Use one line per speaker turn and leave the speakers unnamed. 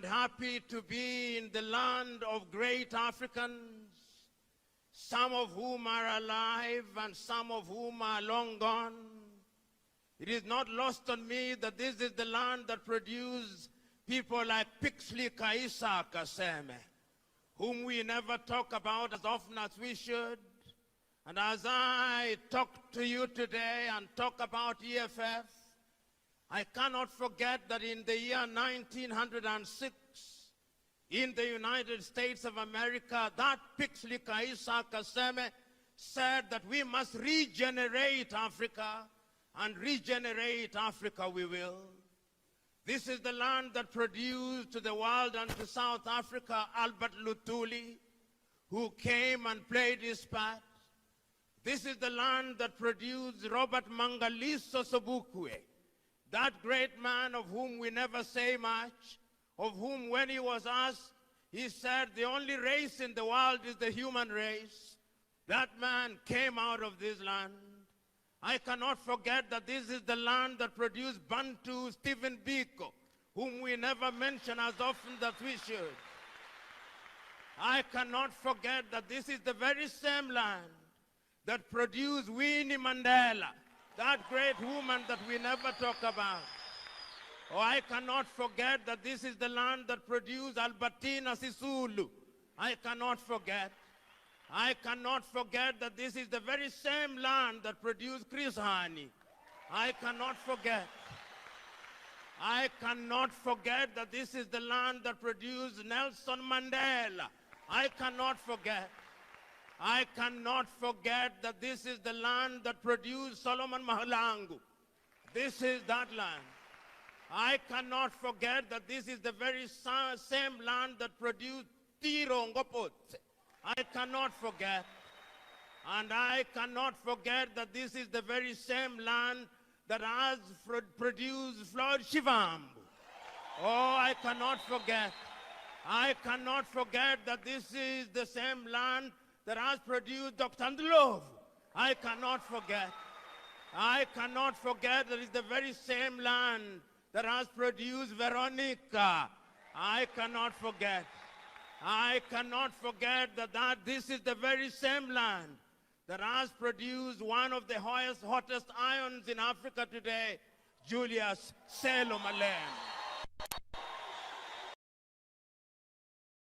happy to be in the land of great Africans, some of whom are alive and some of whom are long gone. It is not lost on me that this is the land that produced people like Pixley Kaisa Kaseme, whom we never talk about as often as we should. And as I talk to you today and talk about EFF, I cannot forget that in the year 1906, in the United States of America, that Pixley Kaisa Kaseme said that we must regenerate Africa, and regenerate Africa we will. This is the land that produced to the world and to South Africa Albert Luthuli, who came and played his part. This is the land that produced Robert Mangaliso Sobukwe, that great man of whom we never say much, of whom when he was asked, he said the only race in the world is the human race. That man came out of this land. I cannot forget that this is the land that produced Bantu Stephen Biko, whom we never mention as often as we should. I cannot forget that this is the very same land that produced Winnie Mandela, that great woman that we never talk about. Oh, I cannot forget that this is the land that produced Albertina Sisulu. I cannot forget. I cannot forget that this is the very same land that produced Chris Hani. I cannot forget. I cannot forget that this is the land that produced Nelson Mandela. I cannot forget. I cannot forget that this is the land that produced Solomon Mahlangu. This is that land. I cannot forget that this is the very same land that produced Tiro Ngopotse. I cannot forget. And I cannot forget that this is the very same land that has produced Floyd Shivambu. Oh, I cannot forget. I cannot forget that this is the same land that has produced Dr. Ndlovu. I cannot forget. I cannot forget that it's the very same land that has produced Veronica. I cannot forget. I cannot forget that this is the very same land that has produced one of the hottest irons in Africa today, Julius Selo Malema.